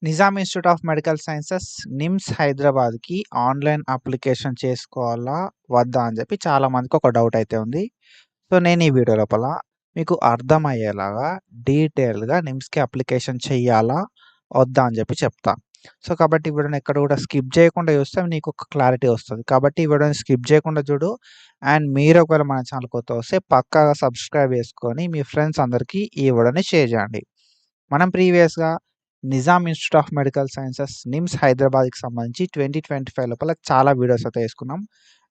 Nizam institute of medical sciences NIMS హైదరాబాద్‌కి online application చేసుకోవాలా? వద్దా? అని చెప్పి చాలామందికి ఒక డౌట్ అయితే ఉంది. సో, నేను ఈ వీడియో లోపల మీకు అర్థమయ్యేలాగా డీటెయిల్‌గా నిమ్స్‌కి అప్లికేషన్ చెయ్యాలా? వద్దా? అని చెప్పి చెప్తా. సో, కాబట్టి ఈ వీడియోని ఎక్కడ కూడా స్కిప్ చేయకుండా చూస్తే నీకు ఒక క్లారిటీ వస్తది. కాబట్టి ఈ వీడియోని స్కిప్ చేయకుండా చూడు. అండ్ మీరు ఒకవేళ మన ఛానల్ కొత్త వస్తే పక్కాగా సబ్స్క్రైబ్ చేసుకొని మీ ఫ్రెండ్స్ అందరికీ ఈ వీడియోని షేర్ చేయండి. మనం ప్రీవియస్‌గా Nizam institute of medical sciences NIMS హైదరాబాద్‌కి సంబంధించి 2025 లోపల చాలా వీడియోస్ అయితే చేసుకున్నాం.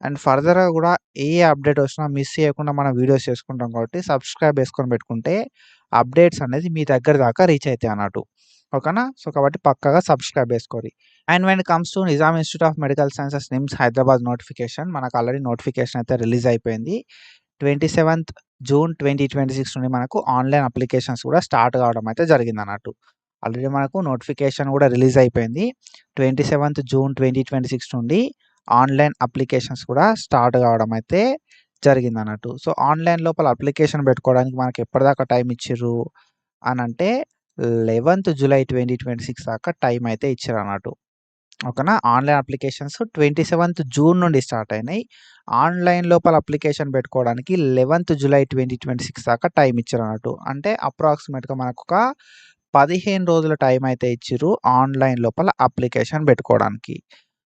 అండ్ ఫర్దర్‌గా కూడా ఏ అప్డేట్ వచ్చినా మిస్ చేయకుండా మనం వీడియోస్ చేసుకుంటాం కాబట్టి సబ్స్క్రైబ్ చేసుకొని పెట్టుకుంటే అప్డేట్స్ అనేది మీ దగ్గర దాకా రీచ్ అయితాయి అన్నట్టు. ఓకేనా? సో, కాబట్టి పక్కాగా సబ్స్క్రైబ్ చేసుకోండి. And when it comes to Nizam institute of medical sciences NIMS Hyderabad notification మనకు ఆల్రెడీ నోటిఫికేషన్ అయితే రిలీజ్ అయిపోయింది. 27థ్ జూన్ 2026 నుండి మనకు ఆన్‌లైన్ అప్లికేషన్స్ కూడా స్టార్ట్ కావడం అయితే జరిగిందన్నట్టు. ఆల్రెడీ మనకు నోటిఫికేషన్ కూడా రిలీజ్ అయిపోయింది. 27థ్ జూన్ 2026 నుండి ఆన్‌లైన్ అప్లికేషన్స్ కూడా స్టార్ట్ కావడం అయితే జరిగిందన్నట్టు. సో, ఆన్‌లైన్ లోపల అప్లికేషన్ పెట్టుకోవడానికి మనకు ఎప్పటిదాకా టైమ్ ఇచ్చిర్రు అనంటే 11థ్ జులై 2026 దాకా టైమ్ అయితే ఇచ్చిరన్నట్టు. ఓకేనా? ఆన్‌లైన్ అప్లికేషన్స్ 27థ్ జూన్ నుండి స్టార్ట్ అయినాయి. ఆన్‌లైన్ లోపల అప్లికేషన్ పెట్టుకోవడానికి 11థ్ జులై 2026 దాకా టైమ్ ఇచ్చారన్నట్టు. అంటే అప్రాక్సిమేట్‌గా మనకొక 15 రోజుల టైమ్ అయితే ఇచ్చిర్రు ఆన్‌లైన్ లోపల అప్లికేషన్ పెట్టుకోవడానికి.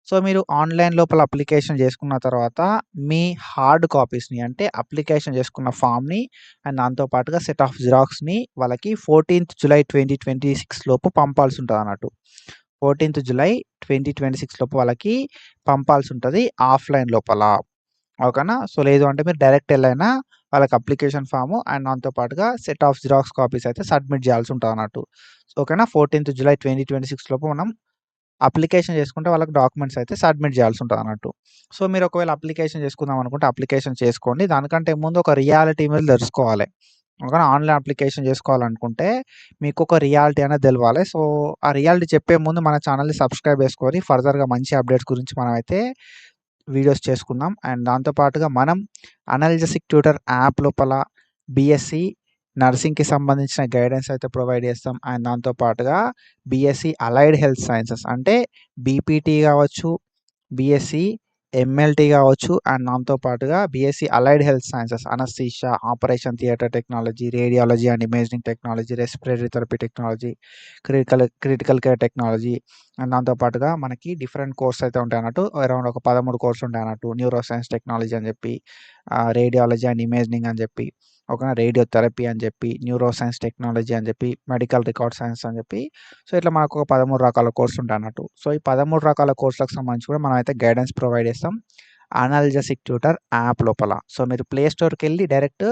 సో, మీరు ఆన్‌లైన్ లోపల అప్లికేషన్ చేసుకున్న తర్వాత మీ హార్డ్ కాపీస్‌ని అంటే అప్లికేషన్ చేసుకున్న ఫార్మ్‌ని అండ్ దాంతో పాటుగా సెట్ ఆఫ్ జిరాక్స్‌ని వాళ్ళకి 14థ్ జులై 2026 లోపు పంపాల్సి ఉంటదన్నట్టు. 14థ్ జులై 2026 లోపు వాళ్ళకి పంపాల్సుంటది ఆఫ్‌లైన్ లోపల. ఓకేనా? సో, లేదు అంటే మీరు డైరెక్ట్ ఎళ్ళైనా వాళ్ళకి అప్లికేషన్ ఫార్మ్ అండ్ దాంతో పాటుగా సెట్ ఆఫ్ జిరాక్స్ కాపీస్ అయితే సబ్మిట్ చేయాల్సి ఉంటదన్నట్టు. ఓకేనా? 14థ్ జులై 2026 లోపు మనం అప్లికేషన్ చేసుకుంటే వాళ్ళకి డాక్యుమెంట్స్ అయితే సబ్మిట్ చేయాల్సి ఉంటదన్నట్టు. సో, మీరు ఒకవేళ అప్లికేషన్ చేసుకుందాం అనుకుంటే అప్లికేషన్ చేసుకోండి. దానికంటే ముందు ఒక రియాలిటీ మీద తెలుసుకోవాలి. ఓకేనా? ఆన్‌లైన్ అప్లికేషన్ చేసుకోవాలనుకుంటే మీకొక రియాలిటీ అనేది తెలవాలి. సో, ఆ రియాలిటీ చెప్పే ముందు మన ఛానెల్‌ని సబ్స్క్రైబ్ చేసుకొని ఫర్దర్‌గా మంచి అప్డేట్స్ గురించి మనమైతే వీడియోస్ చేసుకుందాం. అండ్ దాంతో పాటుగా మనం అనలిటిక్స్ ట్యూటర్ యాప్ లోపల బీఎస్సీ నర్సింగ్‌కి సంబంధించిన గైడెన్స్ అయితే ప్రొవైడ్ చేస్తాం. అండ్ దాంతో పాటుగా బీఎస్సీ అలైడ్ హెల్త్ సైన్సెస్ అంటే బీపీటీ కావచ్చు, బీఎస్సీ ఎంఎల్టీ కావచ్చు అండ్ దాంతో పాటుగా BSc allied health sciences anaesthesia, operation theatre technology, radiology and imaging technology, respiratory therapy technology, critical care technology and దాంతో పాటుగా మనకి డిఫరెంట్ కోర్స్ అయితే ఉంటాయన్నట్టు. అరౌండ్ ఒక 13 కోర్స్ ఉంటాయన్నట్టు. న్యూరో సైన్స్ టెక్నాలజీ అని చెప్పి, రేడియాలజీ అండ్ ఇమేజింగ్ అని చెప్పి, ఓకేనా? రేడియోథెరపీ అని చెప్పి, న్యూరో సైన్స్ టెక్నాలజీ అని చెప్పి, మెడికల్ రికార్డ్ సైన్స్ అని చెప్పి సో, ఇట్లా మనకు ఒక 13 రకాల కోర్సులు ఉంటాయన్నట్టు. సో, ఈ 13 రకాల కోర్సులకు సంబంధించి కూడా మనమైతే గైడెన్స్ ప్రొవైడ్ చేస్తాం. అనల్జెసిక్ ట్యూటర్ యాప్ లోపల. సో, మీరు ప్లే స్టోర్‌కెళ్ళి డైరెక్ట్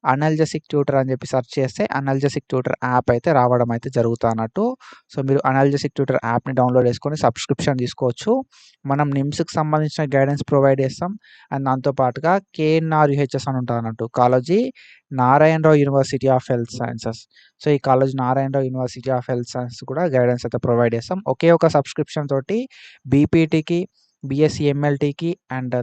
అనల్జెసిక్ ట్యూటర్ అని చెప్పి సెర్చ్ చేస్తే అనల్జెసిక్ ట్యూటర్ యాప్ అయితే రావడం అయితే జరుగుతదన్నట్టు. సో, మీరు అనల్జెసిక్ ట్యూటర్ యాప్‌ని డౌన్‌లోడ్ చేసుకొని సబ్స్క్రిప్షన్ తీసుకోవచ్చు. మనం నిమ్స్‌కి సంబంధించిన గైడెన్స్ ప్రొవైడ్ చేస్తాం. అండ్ దాంతో పాటుగా కేఎన్ఆర్ యూహెచ్ఎస్ అని ఉంటదన్నట్టు. Kaloji Narayanarao university of health sciences. So, ఈ Kaloji Narayanarao university of health science కూడా గైడెన్స్ అయితే ప్రొవైడ్ చేస్తాం. ఒకే ఒక సబ్స్క్రిప్షన్ తోటి బీపీటీకి, బీఎస్సీ ఎంఎల్టీకి అండ్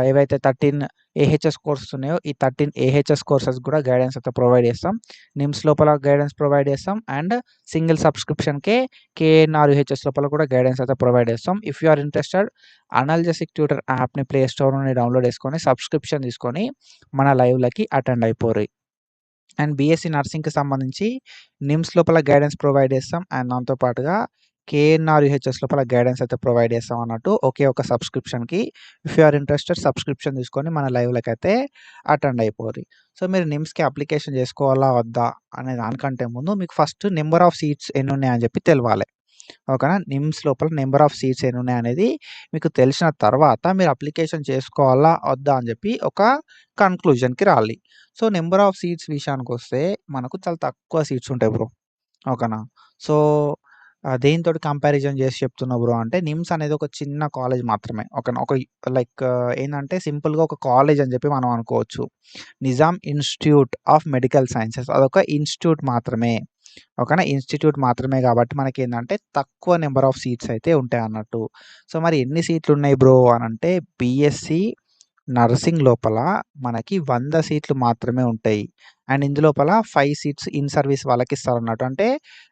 ఏవైతే 13 ఏహెచ్ఎస్ కోర్సెస్ ఉన్నాయో ఈ 13 ఏహెచ్ఎస్ కోర్సెస్ కూడా గైడెన్స్ అయితే ప్రొవైడ్ చేస్తాం. నిమ్స్ లోపల గైడెన్స్ ప్రొవైడ్ చేస్తాం. అండ్ సింగిల్ సబ్స్క్రిప్షన్‌కే కేఎన్ఆర్ యూహెచ్ఎస్ లోపల కూడా గైడెన్స్ అయితే ప్రొవైడ్ చేస్తాం. If you are interested analgesic tutor యాప్‌ని ప్లే స్టోర్ నుండి డౌన్‌లోడ్ చేసుకొని సబ్స్క్రిప్షన్ తీసుకొని మన లైవ్‌లకి అటెండ్ అయిపోర్రి. అండ్ బీఎస్సీ నర్సింగ్‌కి సంబంధించి నిమ్స్ లోపల గైడెన్స్ ప్రొవైడ్ చేస్తాం. అండ్ దాంతో పాటుగా కేఎన్ఆర్ యూహెచ్ఎస్ లోపల గైడెన్స్ అయితే ప్రొవైడ్ చేస్తాం అన్నట్టు. ఒకే ఒక సబ్స్క్రిప్షన్‌కి if you are interested subscription తీసుకొని మన లైవ్‌లకైతే అటెండ్ అయిపోర్రి. సో, మీరు నిమ్స్‌కి అప్లికేషన్ చేసుకోవాలా? వద్దా? అనే దానికంటే ముందు మీకు ఫస్ట్ నంబర్ ఆఫ్ సీట్స్ ఎన్నున్నాయని చెప్పి తెలవాలి. ఓకేనా? నిమ్స్ లోపల నంబర్ ఆఫ్ సీట్స్ ఎన్నున్నాయనేది మీకు తెలిసిన తర్వాత మీరు అప్లికేషన్ చేసుకోవాలా? వద్దా? అని చెప్పి ఒక కన్‌క్లూజన్‌కి రావాలి. సో, నంబర్ ఆఫ్ సీట్స్ విషయానికొస్తే మనకు చాలా తక్కువ సీట్స్ ఉంటాయి బ్రో. ఓకేనా? సో, దేనితోటి కంపారిజన్ చేసి చెప్తున్నా బ్రో అంటే నిమ్స్ అనేది ఒక చిన్న కాలేజ్ మాత్రమే. ఓకేనా? ఒక లైక్ ఏందంటే సింపుల్‌గా ఒక కాలేజ్ అని చెప్పి మనం అనుకోవచ్చు. Nizam institute of medical sciences అదొక ఇన్‌స్టిట్యూట్ మాత్రమే. ఓకేనా? ఇన్‌స్టిట్యూట్ మాత్రమే కాబట్టి మనకేందంటే తక్కువ నంబర్ ఆఫ్ సీట్స్ అయితే ఉంటాయన్నట్టు. సో, మరి ఎన్ని సీట్లున్నాయి బ్రో అనంటే బీఎస్సీ నర్సింగ్ లోపల మనకి 100 సీట్లు మాత్రమే ఉంటాయి. అండ్ ఇందులోపల 5 సీట్స్ ఇన్ సర్వీస్ వాళ్ళకిస్తారన్నట్టు. అంటే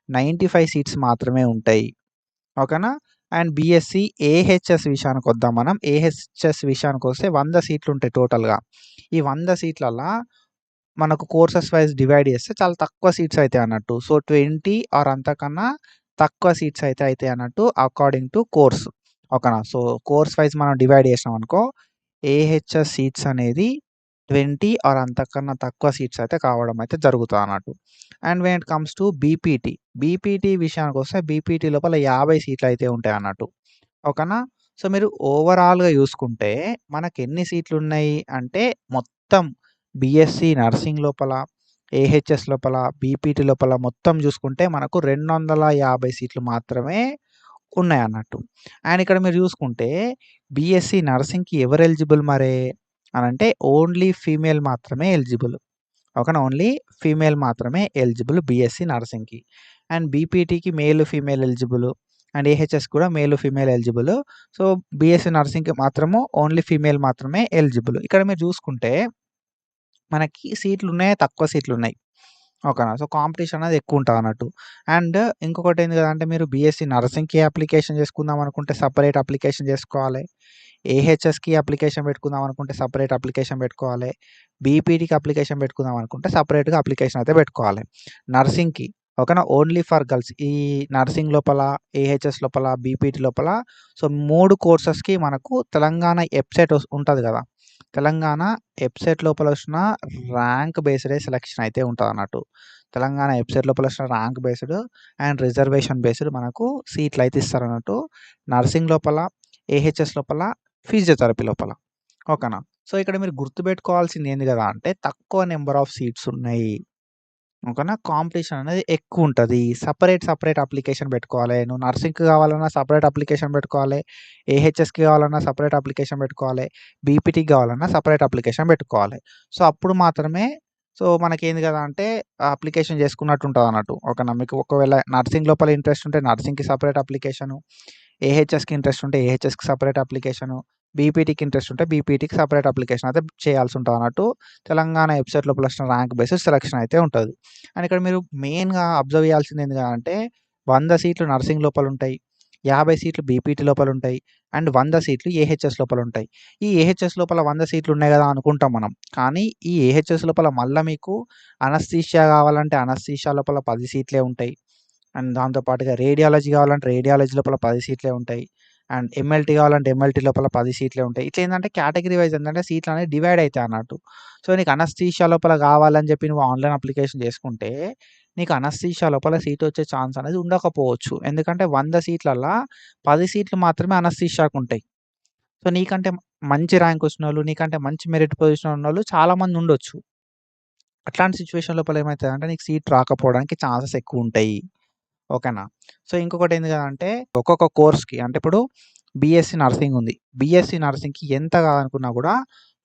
95 సీట్స్ మాత్రమే ఉంటాయి. ఓకేనా. అండ్ బీఎస్సీ ఏహెచ్ఎస్ విషయానికొద్దాం మనం. ఏహెచ్ఎస్ విషయానికొస్తే 100 సీట్లుంటాయి టోటల్‌గా. ఈ 100 సీట్లల్లా మనకు కోర్సెస్ వైస్ డివైడ్ చేస్తే చాలా తక్కువ సీట్స్ అయితాయి అన్నట్టు. సో, 20 ఆర్ అంతకన్నా తక్కువ సీట్స్ అయితే అయితాయి అన్నట్టు అకార్డింగ్ టు కోర్స్. ఓకేనా. సో, కోర్స్ వైస్ మనం డివైడ్ చేసినామనుకో ఏహెచ్ఎస్ సీట్స్ అనేది 20 ఆర్ అంతకన్నా తక్కువ సీట్స్ అయితే కావడం అయితే జరుగుతదన్నట్టు. And when it comes to BPT. BPT విషయానికొస్తే బీపీటీ లోపల 50 సీట్లయితే ఉంటాయన్నట్టు. ఓకేనా. సో, మీరు ఓవరాల్‌గా చూసుకుంటే మనకెన్ని సీట్లున్నాయి అంటే మొత్తం బీఎస్సీ నర్సింగ్ లోపల, ఏహెచ్ఎస్ లోపల, బీపీటీ లోపల మొత్తం చూసుకుంటే మనకు 250 సీట్లు మాత్రమే ఉన్నాయన్నట్టు. అండ్ ఇక్కడ మీరు చూసుకుంటే బీఎస్సీ నర్సింగ్‌కి ఎవరు ఎలిజిబుల్ మరే అనంటే ఓన్లీ ఫీమేల్ మాత్రమే ఎలిజిబుల్. ఓకేనా. ఓన్లీ ఫీమేల్ మాత్రమే ఎలిజిబుల్ బీఎస్సీ నర్సింగ్‌కి. అండ్ బీపీటీకి male, female eligible. And AHS కూడా male, female eligible. So, BSc నర్సింగ్‌కి మాత్రము ఓన్లీ ఫీమేల్ మాత్రమే ఎలిజిబుల్. ఇక్కడ మీరు చూసుకుంటే మనకి సీట్లున్నాయి, తక్కువ సీట్లున్నాయి. ఓకేనా. సో, కాంపిటీషన్ అనేది ఎక్కువుంటదన్నట్టు. అండ్ ఇంకొకటేంది కదంటే మీరు బీఎస్సీ నర్సింగ్‌కి అప్లికేషన్ చేసుకుందాం అనుకుంటే సెపరేట్ అప్లికేషన్ చేసుకోవాలి. ఏహెచ్ఎస్‌కి అప్లికేషన్ పెట్టుకుందాం అనుకుంటే సెపరేట్ అప్లికేషన్ పెట్టుకోవాలి. బీపీటీకి అప్లికేషన్ పెట్టుకుందాం అనుకుంటే సెపరేట్‌గా అప్లికేషన్ అయితే పెట్టుకోవాలి. నర్సింగ్‌కి ఓకేనా. Only for girls. ఈ నర్సింగ్ లోపల, ఏహెచ్ఎస్ లోపల, బీపీటీ లోపల సో, 3 కోర్సెస్‌కి మనకు తెలంగాణ వెబ్‌సైట్ ఉంటది కదా. తెలంగాణ వెబ్‌సైట్ లోపల వచ్చిన ర్యాంక్ బేస్డే సెలక్షన్ అయితే ఉంటదన్నట్టు. తెలంగాణ వెబ్‌సైట్ లోపల వచ్చిన rank based and reservation based మనకు సీట్లయితే ఇస్తారన్నట్టు. నర్సింగ్ లోపల, ఏహెచ్ఎస్ లోపల, ఫిజియోథెరపీ లోపల. ఓకేనా. సో, ఇక్కడ మీరు గుర్తుపెట్టుకోవాల్సింది ఏంది గదా అంటే తక్కువ నంబర్ ఆఫ్ సీట్స్ ఉన్నాయి. ఓకేనా. కాంపిటీషన్ అనేది ఎక్కువుంటది. సెపరేట్ అప్లికేషన్ పెట్టుకోవాలి. నువ్వు నర్సింగ్‌కి కావాలన్నా సెపరేట్ అప్లికేషన్ పెట్టుకోవాలి. ఏహెచ్ఎస్‌కి కావాలన్నా సెపరేట్ అప్లికేషన్ పెట్టుకోవాలి. బీపీటీకి కావాలన్నా సెపరేట్ అప్లికేషన్ పెట్టుకోవాలి. సో, అప్పుడు మాత్రమే సో, మనకేంది గదా అంటే అప్లికేషన్ చేసుకున్నట్టు ఉంటదన్నట్టు. ఓకేనా. మీకు ఒకవేళ నర్సింగ్ లోపల ఇంట్రెస్ట్ ఉంటే నర్సింగ్‌కి సెపరేట్ అప్లికేషను. ఏహెచ్ఎస్‌కి ఇంట్రెస్ట్ ఉంటే ఏహెచ్ఎస్‌కి సెపరేట్ అప్లికేషను. బీపీటీకి ఇంట్రెస్ట్ ఉంటే బీపీటీకి సెపరేట్ అప్లికేషన్ అయితే చేయాల్సి ఉంటదన్నట్టు. తెలంగాణ వెబ్‌సైట్ లోపల వచ్చిన ర్యాంక్ బేసిస్ సెలక్షన్ అయితే ఉంటది. అండ్ ఇక్కడ మీరు మెయిన్‌గా అబ్జర్వ్ చేయాల్సింది ఏంది అంటే 100 సీట్లు నర్సింగ్ లోపలుంటాయి. 50 సీట్లు బీపీటీ లోపలుంటాయి. అండ్ 100 సీట్లు ఏహెచ్ఎస్ లోపలుంటాయి. ఈ ఏహెచ్ఎస్ లోపల 100 సీట్లు ఉన్నాయి గదా అనుకుంటాం మనం. కానీ ఈ ఏహెచ్ఎస్ లోపల మళ్ళా మీకు అనస్థీషియా కావాలంటే అనస్థీషియా లోపల 10 సీట్లే ఉంటాయి. అండ్ దాంతో పాటుగా రేడియాలజీ కావాలంటే రేడియాలజీ లోపల 10 సీట్లే ఉంటాయి. అండ్ ఎంఎల్టీ కావాలంటే ఎంఎల్టీ లోపల 10 సీట్లే ఉంటాయి. ఇట్లా ఏందంటే కేటగరీ వైస్ ఏందంటే సీట్లనేవి డివైడ్ అయితాయి అన్నట్టు. సో, నీకు అనస్థీషియా లోపల కావాలని చెప్పి నువ్వు ఆన్‌లైన్ అప్లికేషన్ చేసుకుంటే, నీకు అనస్థీషియా లోపల సీట్ వచ్చే ఛాన్స్ అనేది ఉండకపోవచ్చు. ఎందుకంటే 100 సీట్లల్లా 10 సీట్లు మాత్రమే అనస్థీషియాకుంటాయి. సో, నీకంటే మంచి ర్యాంక్ వచ్చినోళ్ళు, నీకంటే మంచి మెరిట్ పొజిషన్‌లో ఉన్నోళ్ళు చాలామంది ఉండొచ్చు. అట్లాంటి సిట్యుయేషన్ లోపల ఏమైతదంటే నీకు సీట్ రాకపోవడానికి ఛాన్సెస్ ఎక్కువుంటాయి. ఓకేనా. సో, ఇంకొకటేంది గదంటే ఒక్కొక్క కోర్స్‌కి అంటే ఇప్పుడు బీఎస్సీ నర్సింగ్ ఉంది. బీఎస్సీ నర్సింగ్‌కి ఎంత కాదనుకున్నా గూడా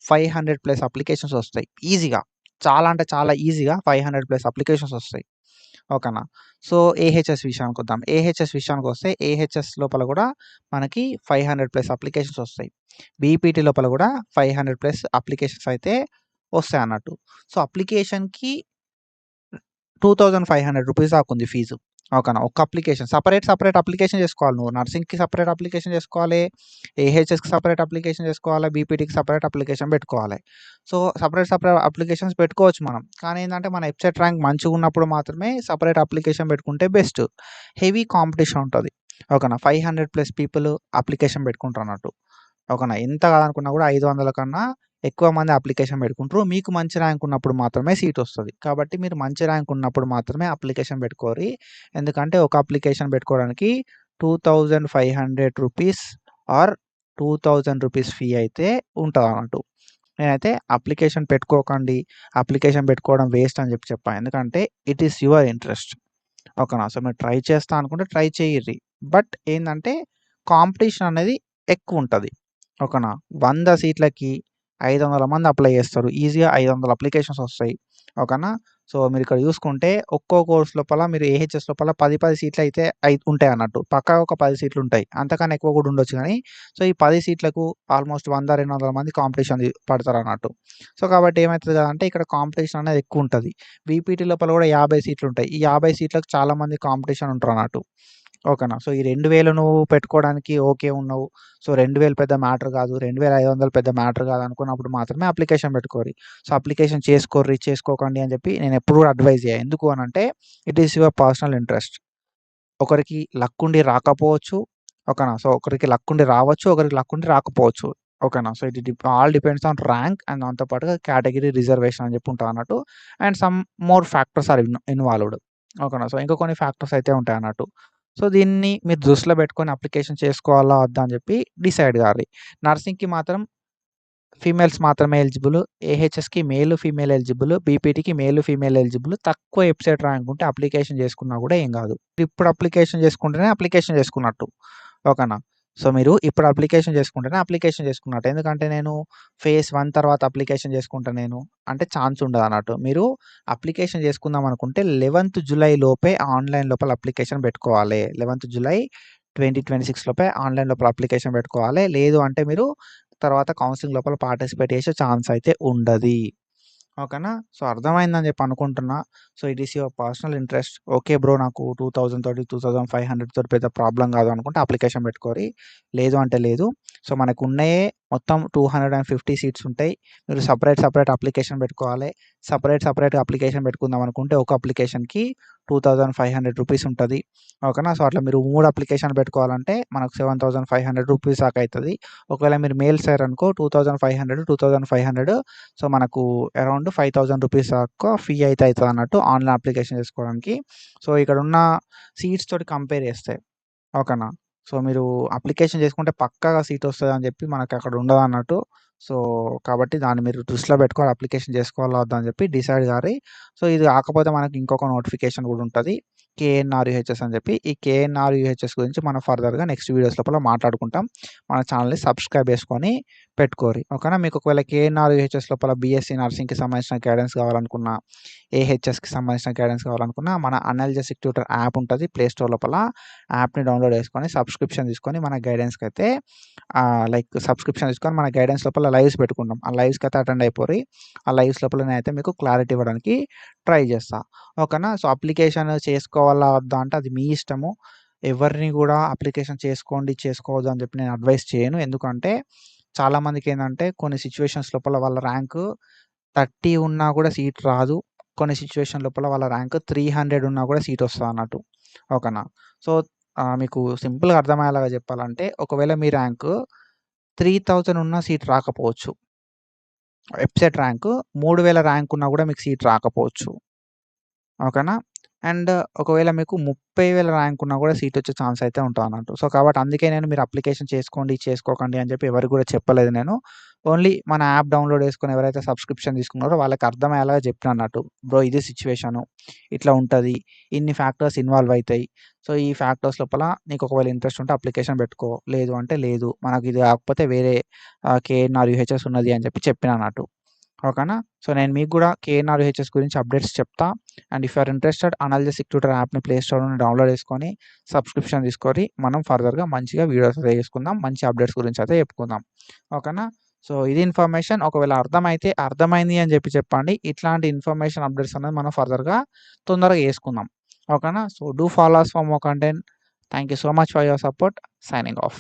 500 ప్లస్ అప్లికేషన్స్ ఒస్తాయి ఈజీగా. చాలా అంటే చాలా ఈజీగా 500 ప్లస్ అప్లికేషన్స్ ఒస్తాయి. ఓకేనా. సో, ఏహెచ్ఎస్ విషయానికొద్దాం. ఏహెచ్ఎస్ విషయానికొస్తే ఏహెచ్ఎస్ లోపల గూడా మనకి 500 ప్లస్ అప్లికేషన్స్ ఒస్తాయి. బీపీటీ లోపల గూడా 500 ప్లస్ అప్లికేషన్స్ అయితే ఒస్తాయన్నట్టు. సో, అప్లికేషన్‌కి రూ. 2500 దాకుంది ఫీజు. ఓకేనా. ఒక్క అప్లికేషన్ సెపరేట్ అప్లికేషన్ చేసుకోవాలి నువ్వు. నర్సింగ్‌కి సెపరేట్ అప్లికేషన్ చేసుకోవాలి. ఏహెచ్ఎస్‌కి సెపరేట్ అప్లికేషన్ చేసుకోవాలి. బీపీటీకి సెపరేట్ అప్లికేషన్ పెట్టుకోవాలి. సో, సెపరేట్ అప్లికేషన్స్ పెట్టుకోవచ్చు మనం. కానీ ఏందంటే మన వెబ్‌సైట్ ర్యాంక్ మంచిగున్నప్పుడు మాత్రమే సెపరేట్ అప్లికేషన్ పెట్టుకుంటే బెస్ట్. హెవీ కాంపిటీషన్ ఉంటది. ఓకేనా. 500 ప్లస్ పీపుల్ అప్లికేషన్ పెట్టుకుంటారన్నట్టు. ఓకేనా. ఎంత కాదనుకున్నా కూడా 500 కన్నా ఎక్కువ మంది అప్లికేషన్ పెట్టుకుంటారు. మీకు మంచి ర్యాంక్ ఉన్నప్పుడు మాత్రమే సీట్ వస్తది. కాబట్టి మీరు మంచి ర్యాంక్ ఉన్నప్పుడు మాత్రమే అప్లికేషన్ పెట్టుకోరి. ఎందుకంటే ఒక అప్లికేషన్ పెట్టుకోవడానికి రూ. 2500 ఆర్ రూ. 2000 ఫీ అయితే ఉంటదన్నట్టు. నేనైతే అప్లికేషన్ పెట్టుకోకండి. అప్లికేషన్ పెట్టుకోవడం వేస్ట్ అని చెప్పా. ఎందుకంటే ఇట్ ఈస్ యువర్ ఇంట్రెస్ట్. ఓకేనా. సో, మీరు ట్రై చేస్తా అనుకుంటే ట్రై చేయిర్రి. బట్ ఏందంటే కాంపిటీషన్ అనేది ఎక్కువుంటది. ఓకేనా. 100 సీట్లకి 500 మంది అప్లై చేస్తారు. ఈజీగా 500 అప్లికేషన్స్ వస్తాయి. ఓకేనా. సో, మీరిక్కడ చూసుకుంటే ఒక్కో కోర్స్ లోపల మీరు ఏహెచ్ఎస్ లోపల 10 సీట్లయితే ఉంటాయన్నట్టు. పక్కాగా ఒక 10 సీట్లుంటాయి. అంతకన్నా ఎక్కువ కూడా ఉండొచ్చు గానీ, సో, ఈ 10 సీట్లకు ఆల్‌మోస్ట్ 100, 200 మంది కాంపిటీషన్ పడతారన్నట్టు. సో, కాబట్టి ఏమైతది కదంటే ఇక్కడ కాంపిటీషన్ అనేది ఎక్కువుంటది. బీపీటీ లోపల కూడా 50 సీట్లుంటాయి. ఈ 50 సీట్లకు చాలా మంది కాంపిటీషన్ ఉంటారన్నట్టు. ఓకేనా. సో, ఈ 2000 నువ్వు పెట్టుకోవడానికి ఓకే ఉన్నావు. సో, 2000 పెద్ద మ్యాటర్ కాదు. 2500 పెద్ద మ్యాటర్ కాదు అనుకున్నప్పుడు మాత్రమే అప్లికేషన్ పెట్టుకోరి. సో, అప్లికేషన్ చేసుకోర్రి, చేసుకోకండి అని చెప్పి నేను ఎప్పుడు కూడా అడ్వైజ్ చేయ. ఎందుకు అనంటే it is your personal interest. ఒకరికి లక్ ఉండి రాకపోవచ్చు. ఓకేనా. సో, ఒకరికి లక్ ఉండి రావచ్చు. ఒకరికి లక్ ఉండి రాకపోవచ్చు. ఓకేనా. So, it all depends on rank and దాంతో పాటుగా కేటగిరీ రిజర్వేషన్ అని చెప్పి ఉంటదన్నట్టు. And some more factors are involved. ఓకేనా. సో, ఇంకా కొన్ని ఫ్యాక్టర్స్ అయితే ఉంటాయన్నట్టు. సో, దీన్ని మీరు దృష్టిలో పెట్టుకొని అప్లికేషన్ చేసుకోవాలా? వద్దా? అని చెప్పి డిసైడ్ గార్రి. నర్సింగ్‌కి మాత్రం ఫీమేల్స్ మాత్రమే ఎలిజిబుల్. ఏహెచ్ఎస్‌కి మేల్, ఫీమేల్ ఎలిజిబుల్. బీపీటీకి మేల్, ఫీమేల్ ఎలిజిబుల్. తక్కువ వెబ్‌సైట్ ర్యాంక్ ఉంటే అప్లికేషన్ చేసుకున్నా కూడా ఏం కాదు. ఇప్పుడు అప్లికేషన్ చేసుకుంటేనే అప్లికేషన్ చేసుకున్నట్టు. ఓకేనా. సో, మీరు ఇప్పుడు అప్లికేషన్ చేసుకుంటేనే అప్లికేషన్ చేసుకున్నట్టు. ఎందుకంటే నేను ఫేజ్ 1 తర్వాత అప్లికేషన్ చేసుకుంటా నేను అంటే ఛాన్స్ ఉండదన్నట్టు. మీరు అప్లికేషన్ చేసుకుందాం అనుకుంటే 11థ్ జులై లోపే ఆన్‌లైన్ లోపల అప్లికేషన్ పెట్టుకోవాలి. 11థ్ జులై 2026 లోపే ఆన్‌లైన్ లోపల అప్లికేషన్ పెట్టుకోవాలి. లేదు అంటే మీరు తర్వాత కౌన్సెలింగ్ లోపల పార్టిసిపేట్ చేసే ఛాన్స్ అయితే ఉండది. ఓకేనా. సో, అర్థమైందని చెప్పి అనుకుంటున్నా. So, it is your personal interest. Okay bro, నాకు 2000 తోటి 2500 తోటి పెద్ద ప్రాబ్లమ్ కాదు అనుకుంటే అప్లికేషన్ పెట్టుకోరి. లేదు అంటే లేదు. సో, మనకున్నయే మొత్తం 250 సీట్స్ ఉంటాయి. మీరు సెపరేట్ అప్లికేషన్ పెట్టుకోవాలి. సెపరేట్‌గా అప్లికేషన్ పెట్టుకుందాం అనుకుంటే ఒక అప్లికేషన్‌కి 2500 రూపీస్ ఉంటది. ఓకేనా. సో, అట్లా మీరు 3 అప్లికేషన్‌లు పెట్టుకోవాలంటే మనకు 7500 రూపీస్ దాకా అయితది. ఒకవేళ మీరు మేల్స్ అయ్యారనుకో 2500 సో, మనకు అరౌండ్ 5000 రూపీస్ దాకా ఫీ అయితే అయితదన్నట్టు ఆన్‌లైన్ అప్లికేషన్ చేసుకోవడానికి. సో, ఇక్కడున్న సీట్స్ తోటి కంపేర్ చేస్తే. ఓకేనా. సో, మీరు అప్లికేషన్ చేసుకుంటే పక్కాగా సీట్ వస్తదని చెప్పి మనకక్కడ ఉండదన్నట్టు. సో, కాబట్టి దాన్ని మీరు దృష్టిలో పెట్టుకొని అప్లికేషన్ చేసుకోవాలా? వద్దా? అని చెప్పి డిసైడ్ గారి. సో, ఇది కాకపోతే మనకి ఇంకొక నోటిఫికేషన్ కూడా ఉంటది. కేఎన్ఆర్‌యుహెచ్ఎస్ అని చెప్పి. ఈ కేఎన్ఆర్‌యుహెచ్ఎస్ గురించి మనం ఫర్దర్‌గా నెక్స్ట్ వీడియోస్ లోపల మాట్లాడుకుంటాం. మన ఛానెల్‌ని సబ్స్క్రైబ్ చేసుకొని పెట్టుకోరి. ఓకేనా. మీకు ఒకవేళ కేఎన్ఆర్‌యుహెచ్ఎస్ లోపల బీఎస్సీ నర్సింగ్‌కి సంబంధించిన గైడెన్స్ కావాలనుకున్నా, ఏహెచ్ఎస్‌కి సంబంధించిన గైడెన్స్ కావాలనుకున్నా మన అనాలిసిస్ ట్యూటర్ యాప్ ఉంటది ప్లే స్టోర్ లోపల. యాప్‌ని డౌన్‌లోడ్ చేసుకొని సబ్స్క్రిప్షన్ తీసుకొని మన గైడెన్స్‌కైతే సబ్స్క్రిప్షన్ తీసుకొని మన గైడెన్స్ లోపల లైవ్స్ పెట్టుకుంటాం. ఆ లైవ్స్‌కైతే అటెండ్ అయిపోరి. ఆ లైవ్స్ లోపల నేనైతే మీకు క్లారిటీ ఇవ్వడానికి ట్రై చేస్తా. ఓకేనా. సో, అప్లికేషన్ చేసుకోవాలా? వద్దా? అంటే అది మీ ఇష్టము. ఎవరిని కూడా అప్లికేషన్ చేసుకోండి, చేసుకోవద్దు అని చెప్పి నేను అడ్వైస్ చేయను. ఎందుకంటే చాలామందికేందంటే కొన్ని సిట్యుయేషన్స్ లోపల వాళ్ళ ర్యాంకు 30 ఉన్నా కూడా సీట్ రాదు. కొన్ని సిట్యుయేషన్ లోపల వాళ్ళ ర్యాంక్ 300 ఉన్నా కూడా సీట్ వస్తదన్నట్టు. ఓకేనా. సో, మీకు సింపుల్‌గా అర్థమయ్యేలాగా చెప్పాలంటే ఒకవేళ మీ ర్యాంకు 3000 ఉన్నా సీట్ రాకపోవచ్చు. వెబ్‌సైట్ ర్యాంకు 3000 ర్యాంక్ ఉన్నా కూడా మీకు సీట్ రాకపోవచ్చు. ఓకేనా. అండ్ ఒకవేళ మీకు 30,000 ర్యాంక్ ఉన్నా కూడా సీట్ వచ్చే ఛాన్స్ అయితే ఉంటదన్నట్టు. సో, కాబట్టి అందుకే నేను మీరు అప్లికేషన్ చేసుకోండి, చేసుకోకండి అని చెప్పి ఎవరికి కూడా చెప్పలేదు నేను. ఓన్లీ మన యాప్ డౌన్‌లోడ్ చేసుకొని ఎవరైతే సబ్స్క్రిప్షన్ తీసుకున్నారో వాళ్ళకి అర్థమయ్యేలాగా చెప్పినా అన్నట్టు. బ్రో ఇది సిట్యుయేషను. ఇట్లా ఉంటది. ఇన్ని ఫ్యాక్టర్స్ ఇన్వాల్వ్ అయితాయి. సో, ఈ ఫ్యాక్టర్స్ లోపల నీకు ఒకవేళ ఇంట్రెస్ట్ ఉంటే అప్లికేషన్ పెట్టుకో. లేదు అంటే లేదు. మనకి ఇది కాకపోతే వేరే కేఎన్ఆర్ యూహెచ్ఎస్ ఉన్నది అని చెప్పి చెప్పినా అన్నట్టు. ఓకేనా. సో, నేను మీకు కూడా కేఎన్ఆర్ యూహెచ్ఎస్ గురించి అప్డేట్స్ చెప్తా. And if you are interested analysis tutor యాప్‌ని ప్లే స్టోర్ నుండి డౌన్‌లోడ్ చేసుకొని సబ్స్క్రిప్షన్ తీసుకొని మనం ఫర్దర్‌గా మంచిగా వీడియోస్ అయితే చేసుకుందాం. మంచి అప్డేట్స్ గురించి అయితే చెప్పుకుందాం. ఓకేనా. సో, ఇది ఇన్ఫర్మేషన్. ఒకవేళ అర్థమైతే అర్థమైంది అని చెప్పి చెప్పండి. ఇట్లాంటి ఇన్ఫర్మేషన్ అప్డేట్స్ అనేది మనం ఫర్దర్‌గా తొందరగా చేసుకుందాం. ఓకేనా. So, do follow us for more content. Thank you so much for your support. Signing of.